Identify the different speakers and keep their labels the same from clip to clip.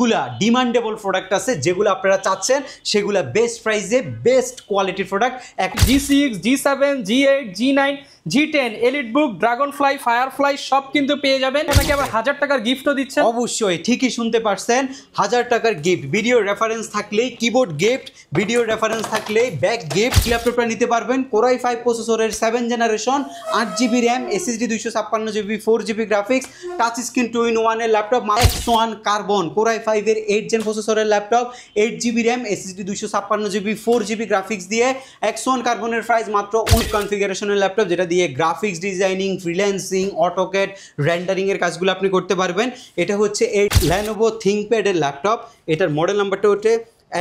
Speaker 1: গুলা demandable product আছে যেগুলো আপনারা চাচ্ছেন, সেগুলো বেস্ট প্রাইসে বেস্ট কোয়ালিটির product.
Speaker 2: G6, G7, G8, G9, G10, EliteBook, Dragonfly, Firefly সব কিন্তু পেয়ে যাবেন। নাকি আবার 1000 টাকার গিফটও দিচ্ছে।
Speaker 1: অবশ্যই ঠিকই শুনতে পারছেন, 1000 টাকার গিফট, ভিডিও রেফারেন্স থাকলেই কিবোর্ড গিফট, ভিডিও রেফারেন্স থাকলেই ব্যাক গিফট। ল্যাপটপটা নিতে পারবেন Core i5 প্রসেসরের 7 generation, 8GB RAM, SSD 256GB, 4GB graphics, touch screen 2-in-1 এর laptop, X1 carbon Core i5 এর 8 জেন প্রসেসরের laptop, 8GB RAM, SSD 256GB, 4GB graphics দিয়ে X1 কার্বনের প্রাইস মাত্র 19 কনফিগারেশনের ল্যাপটপ, যেটা দিয়ে graphics designing, freelancing, AutoCAD, rendering এর কাজগুলো আপনি করতে পারবেন। এটা হচ্ছে এই Lenovo ThinkPad এর ল্যাপটপ। এটার মডেল নাম্বারটা হচ্ছে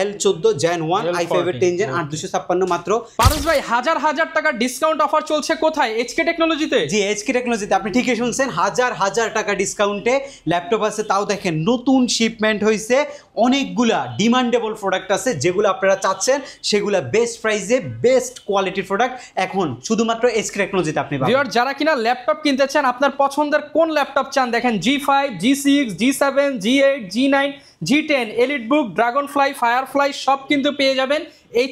Speaker 1: L14 Gen 1 i5 এর 10 জেন, 8256 মাত্র।
Speaker 2: পারস ভাই, হাজার হাজার টাকার ডিসকাউন্ট অফার চলছে কোথায়? HK টেকনোলজিতে।
Speaker 1: জি, HK টেকনোলজিতে। আপনি ঠিকই শুনছেন, হাজার হাজার টাকা ডিসকাউন্টে ল্যাপটপ আছে। তাও দেখেন নতুন শিপমেন্ট হয়েছে, অনেকগুলা ডিমান্ডেবল প্রোডাক্ট আছে যেগুলো আপনারা চাচ্ছেন, সেগুলো বেস্ট প্রাইসে বেস্ট কোয়ালিটির প্রোডাক্ট এখন শুধুমাত্র HK টেকনোলজিতে আপনি পাবেন।
Speaker 2: ভিউয়ার, যারা কিনা ল্যাপটপ কিনতে চান, আপনার পছন্দের কোন ল্যাপটপ চান দেখেন, G5, G6, G7, G8, G9, G10, EliteBook, Dragonfly, Firefly সব কিন্তু পেয়ে যাবেন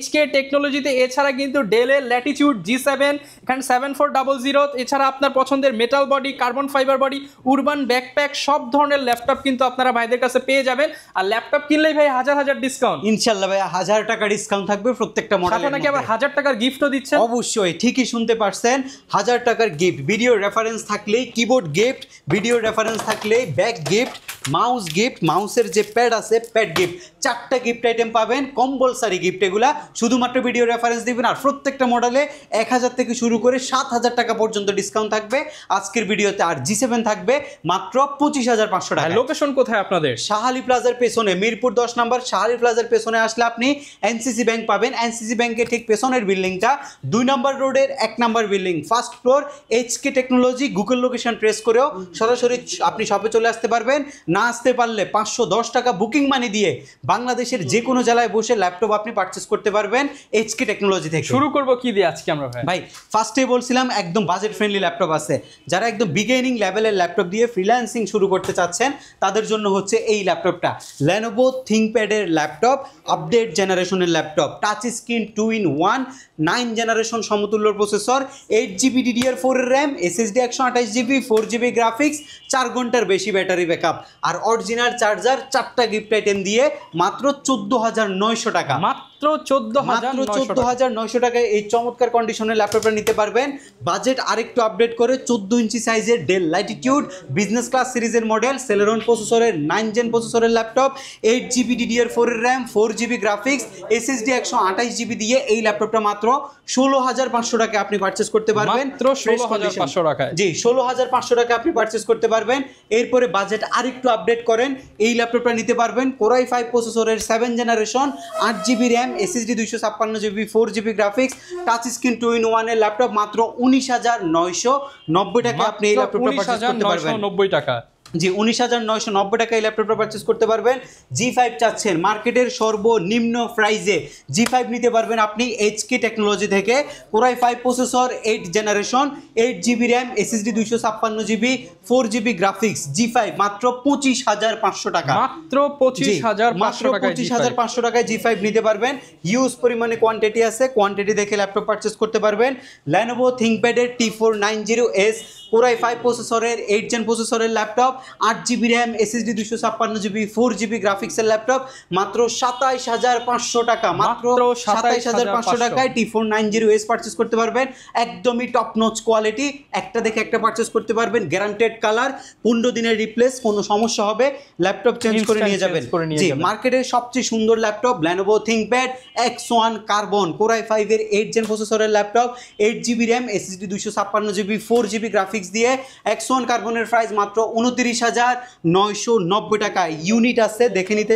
Speaker 2: HK টেকনোলজিতে। এছাড়া কিন্তু ডেলের ল্যাটিটিউড G7, এখানে 7400, এছাড়া আপনার পছন্দের metal body, carbon fibre body, urban backpack সব ধরনের ল্যাপটপ কিন্তু আপনারা ভাইদের কাছে পেয়ে যাবেন। আর ল্যাপটপ কিনলেই ভাই হাজার হাজার ডিসকাউন্ট।
Speaker 1: ইনশাআল্লাহ ভাই 1000 টাকা ডিসকাউন্ট থাকবে প্রত্যেকটা মডেলে।
Speaker 2: সাথে নাকি আবার 1000 টাকার গিফটও দিচ্ছে।
Speaker 1: অবশ্যই ঠিকই শুনতে পারছেন, 1000 টাকার গিফট, ভিডিও রেফারেন্স থাকলেই কিবোর্ড গিফট, ভিডিও রেফারেন্স থাকলেই ব্যাক গিফট, মাউস গিফট, মাউসের যে প্যাড আছে প্যাড গিফট, 4টা গিফট আইটেম পাবেন, কম্পালসারি গিফট। এগুলা শুধুমাত্র ভিডিও রেফারেন্স দিবেন। আর প্রত্যেকটা মডেলে 1000 থেকে শুরু করে 7000 টাকা পর্যন্ত ডিসকাউন্ট থাকবে আজকের ভিডিওতে। আর G7 থাকবে মাত্র 25500 টাকা।
Speaker 2: লোকেশন কোথায় আপনাদের?
Speaker 1: শাহালি প্লাজার পেছনে, মিরপুর 10 নম্বর শাহালি প্লাজার পেছনে আসলে আপনি NCC ব্যাংক পাবেন। NCC ব্যাংকের ঠিক পেছনের বিল্ডিংটা 2 নম্বর রোডের 1 number building, first floor, HK technology. Google location trace করেও সরাসরি আপনি শপে চলে আসতে পারবেন। না আসতে পারলে 510 টাকা বুকিং মানি দিয়ে বাংলাদেশের যে কোনো জেলায় বসে ল্যাপটপ আপনি পারচেস করতে পারবেন HK টেকনোলজি থেকে।
Speaker 2: শুরু করব কি দিয়ে আজকে আমরা
Speaker 1: ভাই? ফার্স্টে বলছিলাম একদম বাজেট ফ্রেন্ডলি ল্যাপটপ আছে। যারা একদম বিগিনিং লেভেলের ল্যাপটপ দিয়ে ফ্রিল্যান্সিং শুরু করতে চাচ্ছেন, তাদের জন্য হচ্ছে এই ল্যাপটপটা Lenovo ThinkPad এর ল্যাপটপ, আপডেট জেনারেশনের laptop, touch screen 2-in-1, 9 generation সমতুল্য প্রসেসর, 8GB DDR4 এর RAM, SSD 128GB, 4GB graphics, 4 ঘন্টার বেশি ব্যাটারি ব্যাকআপ, আর অরিজিনাল চার্জার, 4টা গিফট আইটেম দিয়ে মাত্র 14900 টাকা।
Speaker 2: মাত্র 14900
Speaker 1: টাকায় এই চমৎকার কন্ডিশনের ল্যাপটপটা নিতে পারবেন। বাজেট আরেকটু আপডেট করে 14 ইঞ্চি সাইজের ডেল ল্যাটিটিউড বিজনেস ক্লাস সিরিজের মডেল, সেলেরন প্রসেসরের 9 জেন প্রসেসরের ল্যাপটপ, 8GB DDR4 এর RAM, 4GB graphics, SSD 128GB দিয়ে এই ল্যাপটপটা মাত্র 16500 টাকা আপনি পারচেস করতে পারবেন।
Speaker 2: মাত্র 16500 টাকায়।
Speaker 1: জি, 16500 টাকা আপনি পারচেস করতে পারবেন। এরপরে বাজেট আরেকটু আপডেট করেন, এই ল্যাপটপটা নিতে পারবেন Core i5 প্রসেসরের 7 generation, 8GB RAM, SSD 256GB, 4GB graphics, touch screen 2-in-1 এর ল্যাপটপ, মাত্র 19990 টাকা আপনি এই ল্যাপটপটা পারচেস করতে পারবেন।
Speaker 2: 19990 টাকা।
Speaker 1: জি, 19990 টাকা এই ল্যাপটপটা পারচেস করতে পারবেন। G5 চাচ্ছেন, মার্কেটের সর্বনিম্ন প্রাইসে G5 নিতে পারবেন আপনি HK টেকনোলজি থেকে। Core i5 processor, 8 generation, 8GB RAM, SSD 256GB, 4GB graphics, G5 মাত্র 25500 টাকা।
Speaker 2: মাত্র 25500
Speaker 1: টাকায় G5 নিতে পারবেন। হিউজ পরিমাণে কোয়ান্টিটি আছে, কোয়ান্টিটি দেখে ল্যাপটপ পারচেস করতে পারবেন। Lenovo ThinkPad এর T490S Core i5 প্রসেসরের 8 জেন প্রসেসরের laptop, 8GB RAM, SSD 256GB, 4GB গ্রাফিক্সের ল্যাপটপ, মাত্র 27500 টাকা। মাত্র 27500 টাকায় T490S পারচেস করতে পারবেন। একদমই টপ নচ কোয়ালিটি, একটা দেখে একটা পারচেস করতে পারবেন। গ্যারান্টেড কালার, 15 দিনের রিপ্লেস, কোনো সমস্যা হবে ল্যাপটপ চেঞ্জ করে নিয়ে যাবেন। জি, মার্কেটের সবচেয়ে সুন্দর laptop Lenovo ThinkPad X1 carbon Core i5 এর 8 জেন প্রসেসরের laptop, 8GB RAM, SSD 256GB, 4GB graphics দিয়ে X1 কার্বনের প্রাইস মাত্র 29990 টাকা। ইউনিট আছে, দেখে নিতে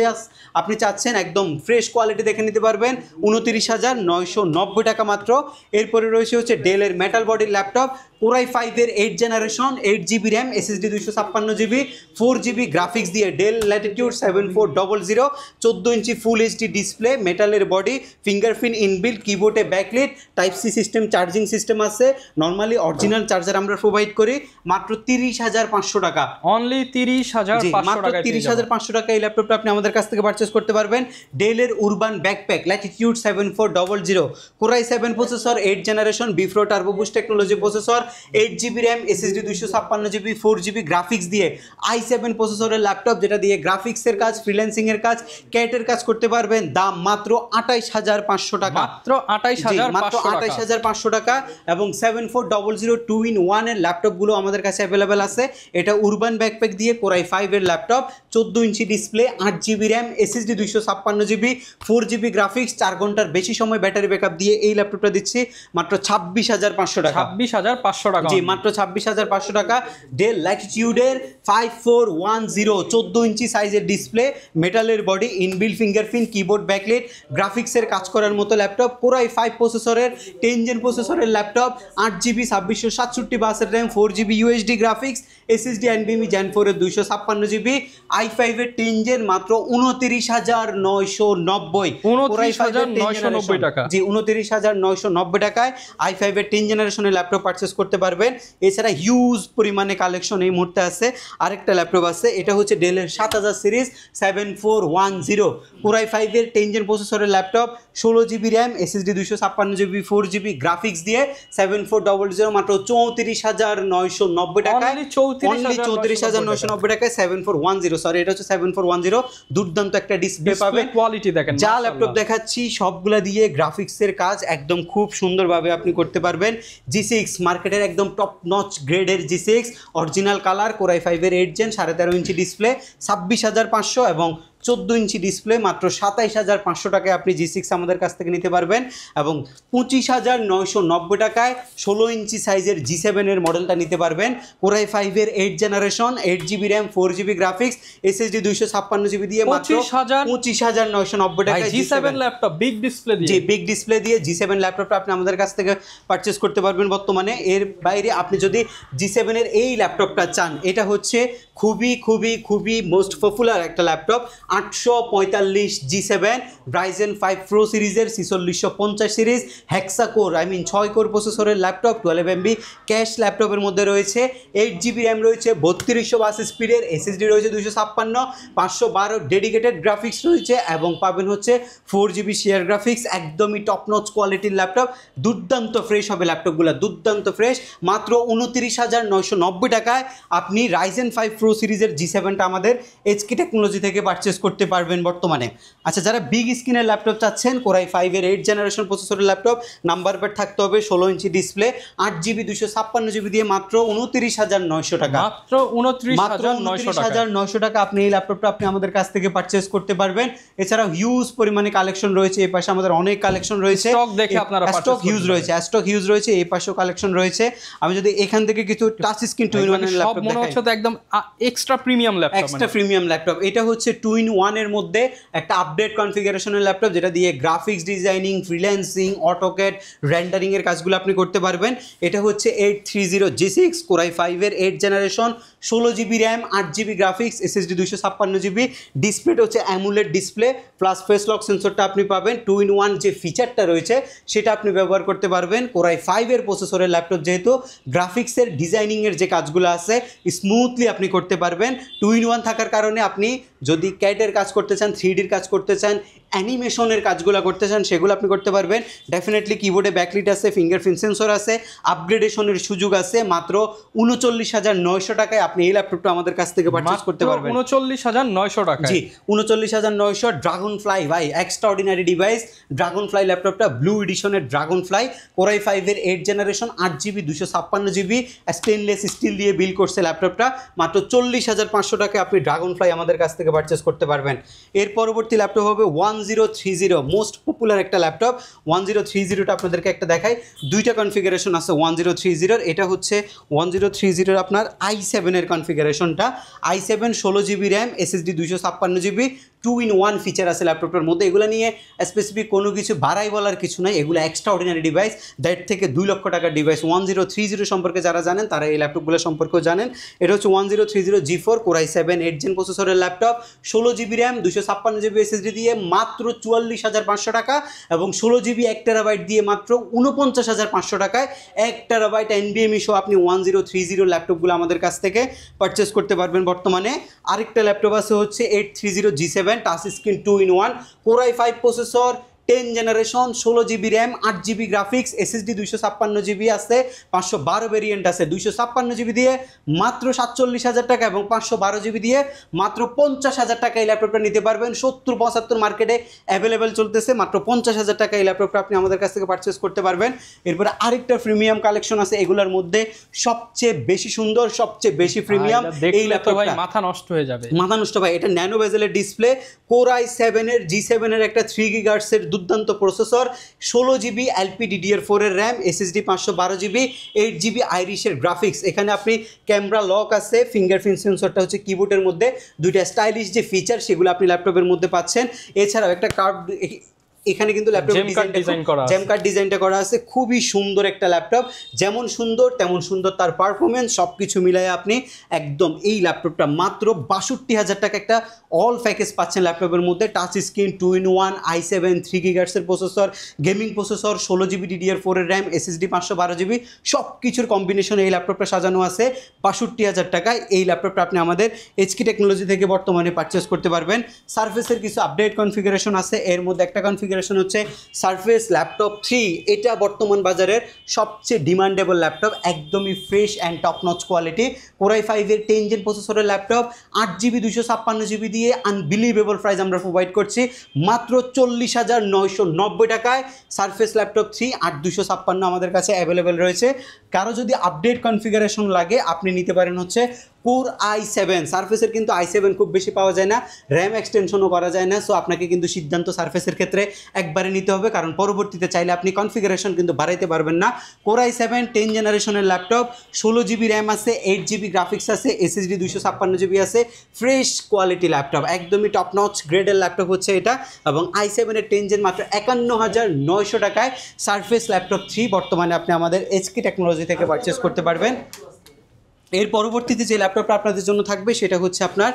Speaker 1: আপনি চাচ্ছেন একদম ফ্রেশ কোয়ালিটি দেখে নিতে পারবেন 29990 টাকা মাত্র। এরপরে রয়েছে হচ্ছে ডেলের মেটাল বডির ল্যাপটপ কোরাই 5-এর 8 generation, 8GB RAM, SSD 256GB, 4GB graphics দিয়ে Dell Latitude 7400, 14 inch full HD display, মেটালের বডি, ফিঙ্গারপ্রিন্ট ইনবিল্ট, কিবোর্ডে backlit, type C system, charging system আছে, নর্মালি অরিজিনাল চার্জার আমরা প্রোভাইড করি, মাত্র 30,500 টাকা।
Speaker 2: অনলি 30,500 টাকা,
Speaker 1: 30,500 টাকা এই ল্যাপটপটা আপনি আমাদের কাছ থেকে পারচেস করতে পারবেন। ডেলের urban backpack Latitude 7400, core i 7 processor, 8 generation, বিফ্রো turbo boost technology processor, 8GB RAM, SSD 256GB, 4GB graphics দিয়ে i7 প্রসেসরের ল্যাপটপ, যেটা দিয়ে গ্রাফিক্সের কাজ, ফ্রিল্যান্সিংয়ের কাজ, ক্যাটের কাজ করতে পারবেন। দাম মাত্র 28,500 টাকা,
Speaker 2: মাত্র 28,500
Speaker 1: টাকা। এবং 7400 2-in-1 এর ল্যাপটপগুলো আমাদের কাছে অ্যাভেলেবেল আছে। এটা উরবান ব্যাকপ্যাক দিয়ে কোরাই 5-এর laptop, 14 inch display, 8GB RAM, SSD 256GB, 4GB graphics, 4 ঘন্টার বেশি সময় ব্যাটারি ব্যাকআপ দিয়ে এই ল্যাপটপটা দিচ্ছি মাত্র 26,500 টাকা।
Speaker 2: 26,500 টাকা,
Speaker 1: জি মাত্র 26,500 টাকা। ডেল ল্যাটিটিউডের 5410, 14 ইঞ্চি সাইজের ডিসপ্লে, মেটালের body, inbuilt fingerprint, keyboard backlit, গ্রাফিক্সের কাজ করার মতো ল্যাপটপ, কোরাই 5 প্রসেসরের 10 জেন প্রসেসরের ল্যাপটপ, 8GB 2667 বাসের RAM, 4GB UHD graphics, SSD NVMe Gen 4-এর 256GB, i5-এর 10 জেন মাত্র 29,990,
Speaker 2: 29,990 টাকা।
Speaker 1: জি 29,990 টাকায় i5-এর 10 জেনারেশনের ল্যাপটপ পারচেস করতে পারবেন। এছাড়া হিউজ পরিমাণে কালেকশন এই মুহূর্তে আছে। আরেকটা ল্যাপটপ আছে, এটা হচ্ছে ডেলের 7000 সিরিজ 7410, কোরাই 5-এর 10 জেন প্রসেসরের laptop, 16GB RAM, SSD 256GB, 4GB graphics দিয়ে 7400, মাত্র 34,990 টাকায়, অনলি 34,990 টাকায় 7410, সরি এটা হচ্ছে 7410। দুর্দান্ত একটা ডিসপ্লে পাবেন,
Speaker 2: কোয়ালিটি দেখেন,
Speaker 1: যা ল্যাপটপ দেখাচ্ছি সবগুলা দিয়ে গ্রাফিক্সের কাজ একদম খুব সুন্দরভাবে আপনি করতে পারবেন। G6 মার্কেটের একদম টপ নচ গ্রেডের G6 অরিজিনাল কালার, কোরাই 5-এর 8 জেন, 13.5 ইঞ্চি ডিসপ্লে, 26,500 এবং 14 ইঞ্চি ডিসপ্লে, মাত্র 27,500 টাকায় আপনি G6 আমাদের কাছ থেকে নিতে পারবেন। এবং 25,990 টাকায় 16 ইঞ্চি সাইজের G7-এর মডেলটা নিতে পারবেন। কোরাই 5-এর 8 generation, 8GB RAM, 4GB graphics, SSD 256GB দিয়ে মাত্র 25,990 টাকায়
Speaker 2: G7 ল্যাপটপ বিগ ডিসপ্লে দিয়ে,
Speaker 1: জি বিগ ডিসপ্লে দিয়ে G7 ল্যাপটপটা আপনি আমাদের কাছ থেকে পারচেস করতে পারবেন বর্তমানে। এর বাইরে আপনি যদি G7-এর এই ল্যাপটপটা চান, এটা হচ্ছে খুবই খুবই খুবই মোস্ট পপুলার একটা ল্যাপটপ, 845 G7 Ryzen 5 Pro সিরিজের 4650 সিরিজ হেক্সাকোর 6 কোর প্রসেসরের ল্যাপটপ, 12MB ক্যাশ ল্যাপটপের মধ্যে রয়েছে, 8GB র্যাম রয়েছে, 3200 বাস স্পিডের, SSD রয়েছে 256, 512 ডেডিকেটেড গ্রাফিক্স রয়েছে এবং পাবেন হচ্ছে 4GB শেয়ার গ্রাফিক্স। একদমই টপ নচ কোয়ালিটির ল্যাপটপ, দুর্দান্ত ফ্রেশ হবে ল্যাপটপগুলো, দুর্দান্ত ফ্রেশ। মাত্র 29,990 টাকায় আপনি Ryzen 5 Pro সিরিজের G7টা আমাদের HK টেকনোলজি থেকে পারচেস করতে পারবেন বর্তমানে। আচ্ছা, যারা বিগ স্ক্রিনের ল্যাপটপ চাচ্ছেন, কোরাই 5-এর 8 জেনারেশন প্রসেসরের ল্যাপটপ, নাম্বার প্যাড থাকতে হবে, 16 ইঞ্চি ডিসপ্লে, 8GB 256GB দিয়ে মাত্র 29,900 টাকা,
Speaker 2: মাত্র 29,900
Speaker 1: টাকা আপনি এই ল্যাপটপটা আপনি আমাদের কাছ থেকে পারচেস করতে পারবেন। এছাড়াও হিউজ পরিমাণে কালেকশন রয়েছে, এই পাশে আমাদের অনেক কালেকশন রয়েছে,
Speaker 2: স্টক দেখে আপনারা
Speaker 1: স্টক হিউজ রয়েছে, স্টক হিউজ রয়েছে, এই পাশেও কালেকশন রয়েছে। আমি যদি এখান থেকে কিছু টাচ স্ক্রিন 2-in-1 এর ল্যাপটপ
Speaker 2: মনে হচ্ছে তো একদম extra premium laptop,
Speaker 1: extra premium laptop. এটা হচ্ছে 2-in-1 এর মধ্যে একটা আপডেট কনফিগারেশনের ল্যাপটপ, যেটা দিয়ে graphics designing, freelancing, AutoCAD, rendering এর কাজগুলো আপনি করতে পারবেন। এটা হচ্ছে 830 G6 কোরাই 5-এর 8 generation, 16GB RAM, 8GB graphics, SSD 256GB, ডিসপ্লেটা হচ্ছে AMOLED display plus face lock সেন্সরটা আপনি পাবেন। 2-in-1 যে ফিচারটা রয়েছে সেটা আপনি ব্যবহার করতে পারবেন। কোরাই 5-এর প্রসেসরের ল্যাপটপ যেহেতু গ্রাফিক্সের ডিজাইনিংয়ের যে কাজগুলো আছে স্মুথলি আপনি করতে পারবেন। 2-in-1 থাকার কারণে আপনি যদি ক্যাটের কাজ করতে চান, 3Dর কাজ করতে চান, অ্যানিমেশনের কাজগুলো করতে চান, সেগুলো আপনি করতে পারবেন। ডেফিনেটলি কিবোর্ডে ব্যাকলিট আছে, ফিঙ্গারপ্রিন্ট সেন্সর আছে, আপগ্রেডেশনের সুযোগ আছে। মাত্র 39,900 টাকায় আপনি এই ল্যাপটপটা আমাদের কাছ থেকে পারচেজ করতে পারবেন।
Speaker 2: 39,900 টাকা,
Speaker 1: জি 39,900। ড্রাগন ফ্লাই, ভাই এক্সট্রাঅর্ডিনারি ডিভাইস। ড্রাগন ফ্লাই ল্যাপটপটা ব্লু এডিশনের ড্রাগন ফ্লাই, কোরাই 5-এর 8 generation, 8GB 256GB stainless steel দিয়ে বিল্ড করছে ল্যাপটপটা। মাত্র 40,500 টাকায় আপনি ড্রাগন ফ্লাই আমাদের কাছ থেকে পারচেস করতে পারবেন। এর পরবর্তী ল্যাপটপ হবে 1030, মোস্ট পপুলার একটা ল্যাপটপ। 1030টা আপনাদেরকে একটা দেখাই, দুইটা কনফিগারেশন আছে 1030-এর। এটা হচ্ছে 1030-এর আপনার i7-এর কনফিগারেশনটা, i7 16GB RAM, SSD 256GB, 2-in-1 feature আছে ল্যাপটপটার মধ্যে। এগুলো নিয়ে স্পেসিফিক কোনো কিছু বাড়াই বলার কিছু নাই, এগুলো এক্সট্রা অর্ডিনারি ডিভাইস। দ্যাট থেকে 2 লক্ষ টাকার ডিভাইস 1030 সম্পর্কে যারা জানেন তারা এই ল্যাপটপগুলো সম্পর্কেও জানেন। এটা হচ্ছে 1030 G4 Core i7 8 Gen প্রসেসরের laptop, 16GB RAM 256GB SSD দিয়ে মাত্র 44,500 টাকা, এবং 16GB 1TB দিয়ে মাত্র 49,500 টাকায় 1TB NVMe সহ আপনি 1030 ল্যাপটপগুলো আমাদের কাছ থেকে পারচেস করতে পারবেন। বর্তমানে আরেকটা ল্যাপটপ আছে হচ্ছে 830 G7 touch screen 2-in-1 Core i5 processor, 10 generation, 16GB RAM 8GB graphics, SSD 256GB আছে, 512 ভেরিয়েন্ট আছে। 256GB দিয়ে মাত্র 47,000 টাকা এবং 512GB দিয়ে মাত্র 50,000 টাকা এই ল্যাপটপটা নিতে পারবেন। 70-75 মার্কেটে অ্যাভেলেবেল চলতেছে, মাত্র 50,000 টাকা এই ল্যাপটপটা আপনি আমাদের কাছ থেকে পারচেস করতে পারবেন। এরপরে আরেকটা প্রিমিয়াম কালেকশন আছে, এগুলোর মধ্যে সবচেয়ে বেশি সুন্দর, সবচেয়ে বেশি প্রিমিয়াম এই ল্যাপটপটা।
Speaker 2: মাথা নষ্ট হয়ে যাবে,
Speaker 1: মাথা নষ্ট ভাই। এটা ন্যানো বেজেলের ডিসপ্লে, Core i7 এর G7 এর একটা 3 GHz এর দুর্দান্ত প্রসেসর, 16GB LPDDR4 এর RAM, SSD 512GB, 8GB আইরিশের graphics. এখানে আপনি ক্যামেরা লক আছে, ফিঙ্গারপ্রিন্ট সেন্সরটা হচ্ছে কিবোর্ডের মধ্যে, দুইটা স্টাইলিশ যে ফিচার সেগুলো আপনি ল্যাপটপের মধ্যে পাচ্ছেন। এছাড়াও একটা কার্ভ এখানে কিন্তু ল্যাপটপের জেম কার্ড ডিজাইনটা করা আছে, খুবই সুন্দর একটা ল্যাপটপ। যেমন সুন্দর তেমন সুন্দর তার পারফরমেন্স, সব কিছু মিলাই আপনি একদম এই ল্যাপটপটা মাত্র 62,000 টাকা একটা অল প্যাকেজ পাচ্ছেন ল্যাপটপের মধ্যে। Touch screen 2-in-1 i7 3 GHz এর processor, gaming processor, 16GB DDR4 এর র্যাম, SSD 512GB, সব কিছুর কম্বিনেশনে এই ল্যাপটপটা সাজানো আছে। 62,000 টাকায় এই ল্যাপটপটা আপনি আমাদের HK টেকনোলজি থেকে বর্তমানে পারচেস করতে পারবেন। সারফেসের কিছু আপডেট কনফিগারেশন আছে, এর মধ্যে একটা কনফিগারেশন হচ্ছে সারফেস ল্যাপটপ 3। এটা বর্তমান বাজারের সবচেয়ে ডিমান্ডেবল ল্যাপটপ, একদমই fresh and top notch quality. Core i5 এর 10 Gen প্রসেসরের ল্যাপটপ, 8GB 256GB দিয়ে আনবিলিভেবল প্রাইস আমরা প্রোভাইড করছি মাত্র 40,990 টাকায়। সারফেস ল্যাপটপ 3 8256 আমাদের কাছে অ্যাভেলেবেল রয়েছে। কারো যদি আপডেট কনফিগারেশন লাগে আপনি নিতে পারেন হচ্ছে Core i7। সারফেসের কিন্তু i7 খুব বেশি পাওয়া যায় না, র্যাম এক্সটেনশনও করা যায় না। সো আপনাকে কিন্তু সিদ্ধান্ত সারফেসের ক্ষেত্রে একবারে নিতে হবে, কারণ পরবর্তীতে চাইলে আপনি কনফিগারেশন কিন্তু বাড়াইতে পারবেন না। Core i7 10 জেনারেশনের ল্যাপটপ, 16GB র্যাম আছে, 8GB গ্রাফিক্স আছে, SSD 256GB আছে, ফ্রেশ কোয়ালিটি ল্যাপটপ, একদমই টপ নচ গ্রেডের ল্যাপটপ হচ্ছে এটা। এবং i7 এর 10 Gen মাত্র 51,900 টাকায় সারফেস ল্যাপটপ 3 বর্তমানে আপনি আমাদের HK টেকনোলজি থেকে পারচেস করতে পারবেন। এর পরবর্তীতে যে ল্যাপটপটা আপনাদের জন্য থাকবে সেটা হচ্ছে আপনার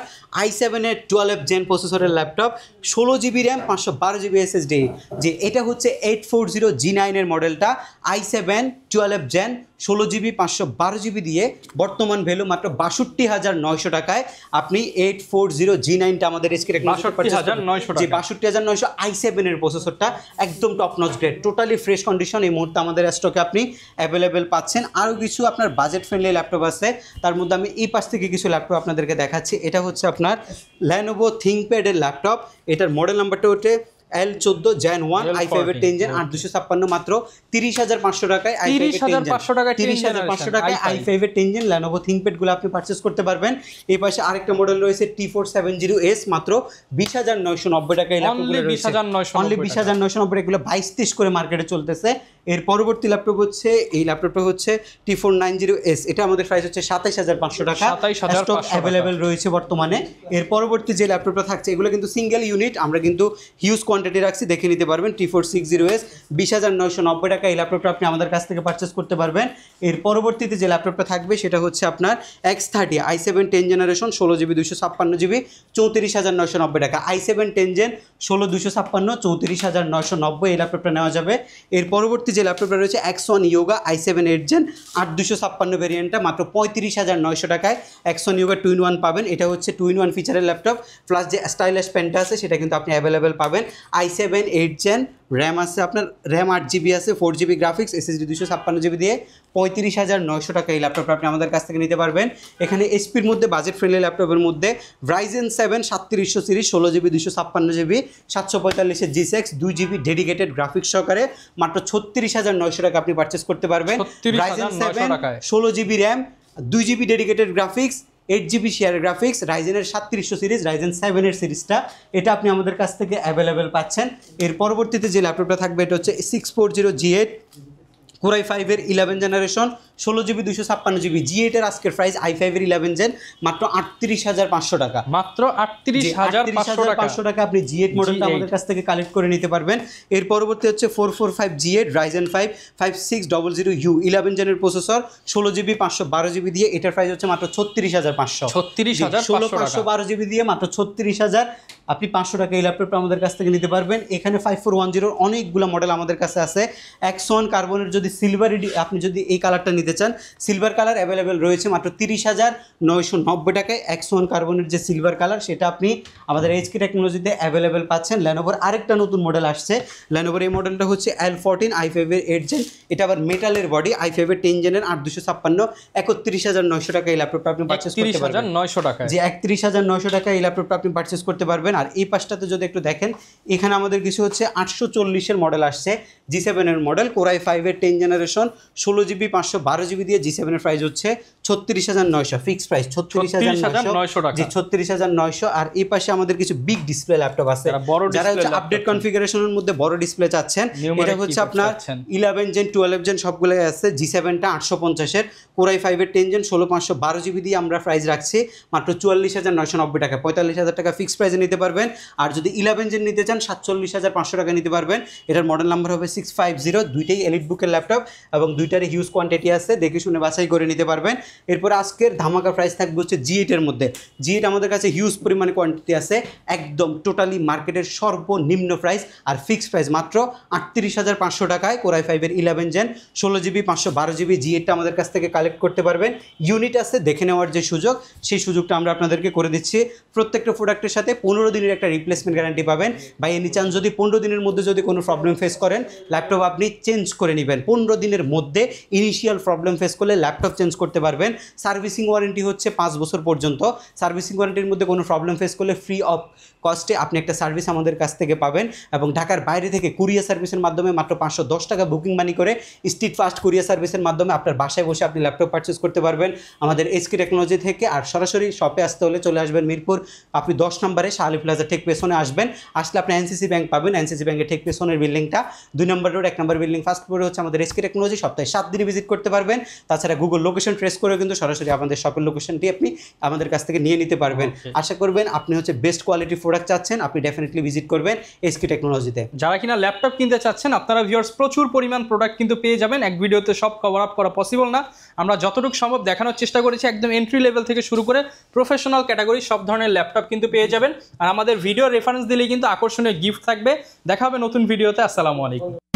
Speaker 1: i7 এর 12 Gen প্রসেসরের laptop, 16GB RAM 512GB SSD। যে এটা হচ্ছে 840 G9 এর মডেলটা, i7 12 Gen 16GB 512GB দিয়ে বর্তমান ভ্যালু মাত্র 62,900 টাকায় আপনি 840 G9টা আমাদের HK টেকনোলজি 62,900 i7 এর প্রসেসরটা একদম top notch grade, totally fresh condition এই মুহূর্তে আমাদের স্টকে আপনি অ্যাভেলেবেল পাচ্ছেন। আরও কিছু আপনার বাজেট ফ্রেন্ডলি ল্যাপটপ আছে, তার মধ্যে আমি এই পাশ থেকে কিছু ল্যাপটপ আপনাদেরকে দেখাচ্ছি। এটা হচ্ছে আপনার Lenovo ThinkPad এর ল্যাপটপ, এটার মডেল নাম্বারটা হচ্ছে L14 Gen 1 i5 এর 10 Gen 8256 মাত্র 30,500 টাকায়, 30,500 টাকায় i5 এর 10 Gen Lenovo ThinkPad গুলো আপনি পারচেস করতে পারবেন। এই পাশে আরেকটা মডেল রয়েছে T470S মাত্র 20,990 টাকায় এই ল্যাপটপগুলো রয়েছে, অনলি 20,990 এগুলো 22-23 করে মার্কেটে চলতেছে। এর পরবর্তী ল্যাপটপ হচ্ছে এই ল্যাপটপটা হচ্ছে T490S, এটা আমাদের প্রাইস হচ্ছে 27,500 টাকা, স্টক অ্যাভেলেবেল রয়েছে বর্তমানে। এর পরবর্তী যে ল্যাপটপটা থাকছে এগুলো কিন্তু সিঙ্গেল ইউনিট, আমরা কিন্তু হিউজ কোয়ান্টিটি রাখছি, দেখে নিতে পারবেন। T460S 20,990 টাকা এই ল্যাপটপটা আপনি আমাদের কাছ থেকে পারচেস করতে পারবেন। এর পরবর্তীতে যে ল্যাপটপটা থাকবে সেটা হচ্ছে আপনার X30 i7 10 generation 16GB 256GB 34,990 টাকা, i7 10 Gen 16 256 34,990 এই ল্যাপটপটা নেওয়া যাবে। এর পরবর্তী যে ল্যাপটপটা রয়েছে X1 Yoga i7 8 Gen 8256 ভেরিয়েন্টটা মাত্র 35,900 টাকায় X1 Yoga 2-in-1 পাবেন। এটা হচ্ছে 2-in-1 ফিচারের ল্যাপটপ, প্লাস যে স্টাইলিশ পেনটা আছে সেটা কিন্তু আপনি অ্যাভেলেবেল পাবেন। i7 8 Gen র্যাম আছে আপনার, র্যাম 8GB আছে, 4GB গ্রাফিক্স, SSD 256GB দিয়ে 35,900 টাকা এই ল্যাপটপটা আপনি আমাদের কাছ থেকে নিতে পারবেন। এখানে এসপির মধ্যে বাজেট ফ্রেন্ডলি ল্যাপটপের মধ্যে Ryzen 7 3700 series 16GB 256GB 745 G6 2GB dedicated graphics সহকারে মাত্র 36,900 টাকা আপনি পারচেস করতে পারবেন। Ryzen 7 16GB RAM 2GB dedicated graphics 8GB share graphics, রাইজেনের 3700 সিরিজ, Ryzen 7 এর সিরিজটা এটা আপনি আমাদের কাছ থেকে অ্যাভেলেবেল পাচ্ছেন। এর পরবর্তীতে যে ল্যাপটপটা থাকবে এটা হচ্ছে 640 G8 Core i5 এর 11 জেনারেশন 16GB 256GB G8 এর আজকের প্রাইস i5 এর 11 জেন মাত্র 38,500 টাকা,
Speaker 2: মাত্র 38,500
Speaker 1: টাকা আপনি G8 মডেলটা আমাদের কাছ থেকে কালেক্ট করে নিতে পারবেন। এর পরবর্তী হচ্ছে 445 G8 Ryzen 5 5600U 11 জেনের processor 16GB 512GB দিয়ে, এটার প্রাইস হচ্ছে মাত্র 36,500, 16/512GB দিয়ে মাত্র 36,000 আপনি 500 টাকা এই ল্যাপটপটা আমাদের কাছ থেকে নিতে পারবেন। এখানে 5410 অনেকগুলো মডেল আমাদের কাছে আছে। X1 কার্বনের যদি সিলভার আপনি যদি এই কালারটা নিতে চান, সিলভার কালার অ্যাভেলেবেল রয়েছে মাত্র 30,990 টাকায়। X1 কার্বনের যে সিলভার কালার সেটা আপনি আমাদের HK টেকনোলজিতে অ্যাভেলেবেল পাচ্ছেন। ল্যানোভোর আরেকটা নতুন মডেল আসছে, ল্যানোভোর এই মডেলটা হচ্ছে L14 i5 এর 8 জেন, এটা আবার মেটালের বডি, i5 এর 10 জেনের 8256 31,900 টাকা এই ল্যাপটপটা আপনি পারচেজ করতে পারবেন।
Speaker 2: 31,900 টাকা,
Speaker 1: যে 31,900 টাকা এই ল্যাপটপটা আপনি পারচেজ করতে পারবেন। আর এই পাশটাতে যদি একটু দেখেন, এখানে আমাদের কিছু হচ্ছে 840 এর মডেল আসছে, G7 এর মডেল, Core i5 এর 10 জেনারেশন 16GB 512GB দিয়ে G7 এর প্রাইস হচ্ছে 36,900, ফিক্সড প্রাইস 36,900 টাকা, জি 36,900। আর এই পাশে আমাদের কিছু বিগ ডিসপ্লে ল্যাপটপ আছে, যারা হচ্ছে আপডেট কনফিগারেশনের মধ্যে বড় ডিসপ্লে চাচ্ছেন, এটা হচ্ছে আপনার 11 জেন 12 জেন সবগুলোই আছে। G7টা 850 এর, Core i5 এর 10 জেন 16/512GB দিয়ে আমরা প্রাইস রাখছি মাত্র 44,990 টাকা, 45,000 টাকা ফিক্সড প্রাইসে নিতে পারবেন। আর যদি 11 জেন নিতে চান 47,500 টাকা নিতে পারবেন। এটার মডেল নাম্বার হবে 650, দুইটাই এলিট বুকের ল্যাপটপ এবং দুইটারই হিউজ কোয়ান্টিটি আছে, দেখে শুনে বাছাই করে নিতে পারবেন। এরপর আজকের ধামাকা প্রাইস থাকবে হচ্ছে G8 এর মধ্যে। G8 আমাদের কাছে হিউজ পরিমাণে কোয়ান্টিটি আছে, একদম টোটালি মার্কেটের সর্বনিম্ন প্রাইস আর ফিক্সড প্রাইস মাত্র 38,500 টাকায় Core i5 এর 11 জেন 16GB 512GB G8টা আমাদের কাছ থেকে কালেক্ট করতে পারবেন। ইউনিট আছে দেখে নেওয়ার যে সুযোগ, সেই সুযোগটা আমরা আপনাদেরকে করে দিচ্ছি। প্রত্যেকটা প্রোডাক্টের সাথে 15 দিনের একটা রিপ্লেসমেন্ট গ্যারান্টি পাবেন। বা এনি চান্স যদি 15 দিনের মধ্যে যদি কোনো প্রবলেম ফেস করেন, ল্যাপটপ আপনি চেঞ্জ করে নেবেন। 15 দিনের মধ্যে ইনিশিয়াল প্রবলেম ফেস করলে ল্যাপটপ চেঞ্জ করতে পারবেন। সার্ভিসিং ওয়ারেন্টি হচ্ছে 5 বছর পর্যন্ত। সার্ভিসিং ওয়ারেন্টির মধ্যে কোনো প্রবলেম ফেস করলে ফ্রি অফ কস্টে আপনি একটা সার্ভিস আমাদের কাছ থেকে পাবেন। এবং ঢাকার বাইরে থেকে কুরিয়ার সার্ভিসের মাধ্যমে মাত্র 510 টাকা বুকিং মানি করে স্ট্রিট ফাস্ট কুরিয়ার সার্ভিসের মাধ্যমে আপনার বাসায় বসে আপনি ল্যাপটপ পারচেস করতে পারবেন আমাদের HK টেকনোলজি থেকে। আর সরাসরি শপে আসতে হলে চলে আসবেন মিরপুর, আপনি 10 নম্বরে শাহ আলী প্লাজা ঠিক পেছনে আসবেন। আসলে আপনি NCC ব্যাংক পাবেন, NCC ব্যাংকের ঠিক পেছনের বিল্ডিংটা 2 নম্বর রোড 1 নম্বর বিল্ডিং ফার্স্ট ফ্লোরে হচ্ছে আমাদের HK টেকনোলজি। সপ্তাহে 7 দিন ভিজিট করতে পারবেন। তাছাড়া গুগল লোকেশন ট্রেস করে কিন্তু সরাসরি আমাদের শপের লোকেশনটি আপনি আমাদের কাছ থেকে নিয়ে নিতে পারবেন। আশা করবেন আপনি হচ্ছে বেস্ট কোয়ালিটি প্রোডাক্ট চাচ্ছেন, আপনি ডেফিনেটলি ভিজিট করবেন HK টেকনোলজিতে।
Speaker 2: যারা কিনা ল্যাপটপ কিনতে চাচ্ছেন, আপনারা ভিউয়ার্স প্রচুর পরিমাণ প্রোডাক্ট কিন্তু পেয়ে যাবেন। এক ভিডিওতে সব কভার আপ করা পসিবল না, আমরা যতটুকু সম্ভব দেখানোর চেষ্টা করেছি। একদম এন্ট্রি লেভেল থেকে শুরু করে প্রফেশনাল ক্যাটাগরি সব ধরনের ল্যাপটপ কিন্তু পেয়ে যাবেন। আর আমাদের ভিডিও রেফারেন্স দিলেই কিন্তু আকর্ষণীয় গিফট থাকবে। দেখা হবে নতুন ভিডিওতে। আসসালামু আলাইকুম।